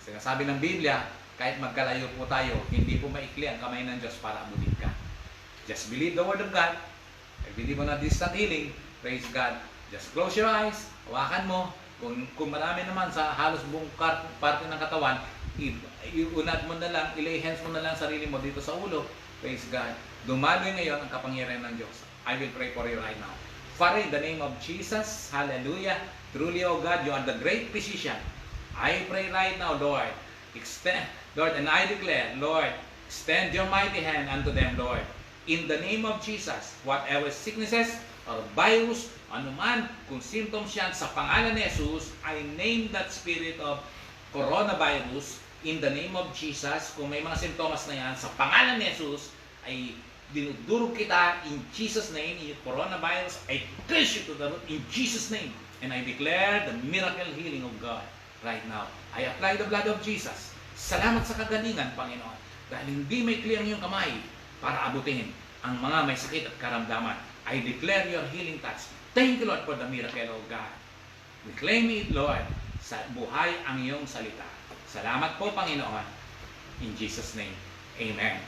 Sinasabi ng Biblia, kahit magkalayo po tayo, hindi po maikli ang kamay ng Diyos para abutin ka. Just believe the Word of God. I believe on a distant healing. Praise God. Just close your eyes. Hawakan mo. Kung marami naman sa halos buong parte ng katawan, iunat mo na lang, ilay hands mo na lang sarili mo dito sa ulo. Praise God. Dumaloy ngayon ang kapangyarihan ng Diyos. I will pray for you right now. Father, in the name of Jesus, hallelujah. Truly, O God, you are the great physician. I pray right now, Lord, Lord, and I declare, Lord, extend your mighty hand unto them, Lord. In the name of Jesus, whatever sicknesses or virus, anuman, kung symptoms yan, sa pangalan ni Jesus, I name that spirit of coronavirus in the name of Jesus. Kung may mga simptomas na yan, sa pangalan ni Jesus, ay dinudurog kita in Jesus' name. Yung coronavirus, I curse you to the root in Jesus' name. And I declare the miracle healing of God right now. I apply the blood of Jesus. Salamat sa kagalingan, Panginoon. Dahil hindi may clear yung kamay para abutin ang mga may sakit at karamdaman. I declare your healing touch. Thank you, Lord, for the miracle of God. We claim it, Lord. Sa buhay ang iyong salita. Salamat po, Panginoon. In Jesus' name, amen.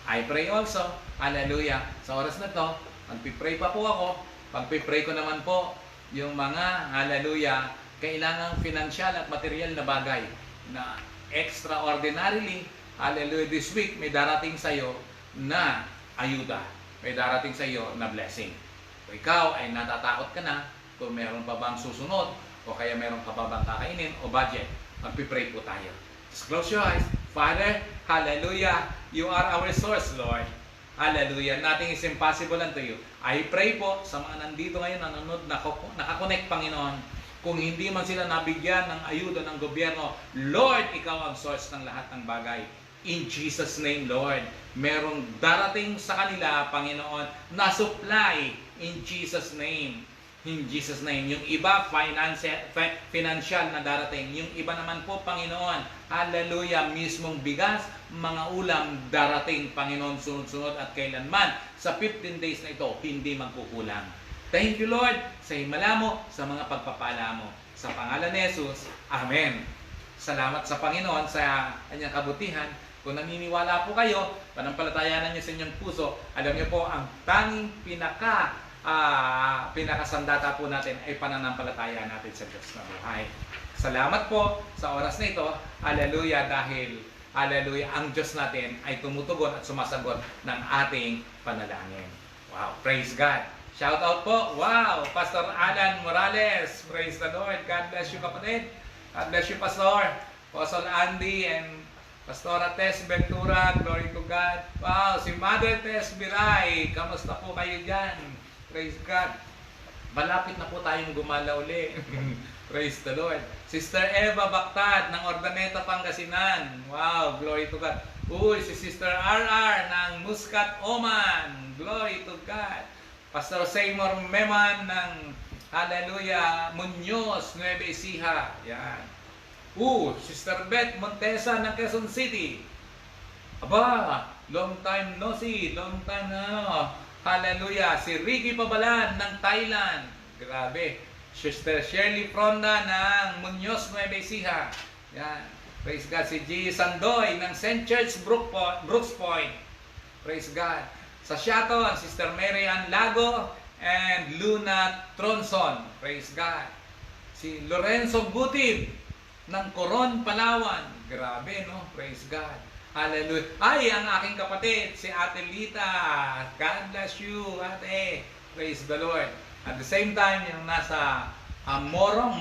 I pray also, hallelujah, sa oras na to, magpipray pa po ako. Pagpipray ko naman po yung mga, hallelujah, kailangang financial at material na bagay na extraordinarily, hallelujah, this week may darating sa iyo na ayuda. May darating sa iyo na blessing. Kung ikaw ay natatakot ka na, kung meron pa bang susunod, o kaya meron ka pa bang kakainin, o budget, magpipray po tayo. Just close your eyes. Father, hallelujah, you are our source, Lord. Hallelujah, nothing is impossible unto you. I pray po sa mga nandito ngayon, nanonood, nakakonect, Panginoon, kung hindi man sila nabigyan ng ayuda ng gobyerno, Lord, ikaw ang source ng lahat ng bagay. In Jesus' name, Lord, merong darating sa kanila, Panginoon, na supply in Jesus' name. In Jesus' name. Yung iba, financial na darating. Yung iba naman po, Panginoon, hallelujah, mismong bigas, mga ulam darating, Panginoon, sunod-sunod at kailanman. Sa 15 days na ito, hindi magkukulang. Thank you, Lord, sa himala mo, sa mga pagpapala mo. Sa pangalan ni Jesus, Amen. Salamat sa Panginoon sa kanyang kabutihan. Kung naniniwala po kayo, panampalatayanan niyo sa inyong puso, alam niyo po, ang tanging pinakasandata po natin ay pananampalataya natin sa Diyos na buhay. Salamat po sa oras na ito. Hallelujah, dahil hallelujah, ang Diyos natin ay tumutugon at sumasagot ng ating panalangin. Wow, praise God. Shout out po. Wow, Pastor Alan Morales. Praise the Lord. God bless you, kapatid. God bless you, Pastor. Apostle Andy and Pastora Tess Ventura. Glory to God. Wow, si Mother Tess Biray. Kamusta po kayo dyan? Praise God. Malapit na po tayong gumala uli. Praise the Lord. Sister Eva Bactad ng Ordaneta, Pangasinan. Wow, glory to God. Uy, si Sister RR ng Muscat, Oman. Glory to God. Pastor Seymour Meman ng Hallelujah, Muñoz, Nueva Ecija. Yan. Sister Beth Montesa ng Quezon City. Aba, long time no see, long time na ano. Hallelujah. Si Ricky Pabalan ng Thailand. Grabe. Sister Shirley Fronda ng Muñoz Nueva Ecija. Yan. Praise God. Si G. Sandoy ng St. Church Brooks Point. Praise God. Sa Seattle, Sister Mary Ann Lago and Luna Tronson. Praise God. Si Lorenzo Gutib ng Coron, Palawan. Grabe, no? Praise God. Hallelujah. Ay, ang aking kapatid, si Ate Lita. God bless you, ate. Praise the Lord. At the same time, yung nasa Morong,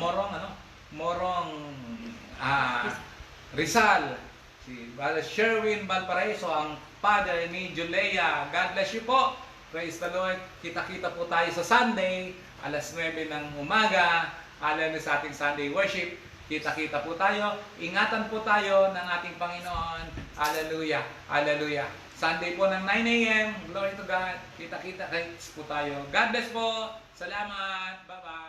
Rizal. Si Brother Sherwin Valparaiso, ang father ni Julea. God bless you po. Praise the Lord. Kita-kita po tayo sa Sunday, alas 9 ng umaga. Alam sa ating Sunday worship. Kita-kita po tayo. Ingatan po tayo ng ating Panginoon. Hallelujah. Hallelujah. Sunday po ng 9 a.m. Glory to God. Kita-kita po tayo. God bless po. Salamat. Bye-bye.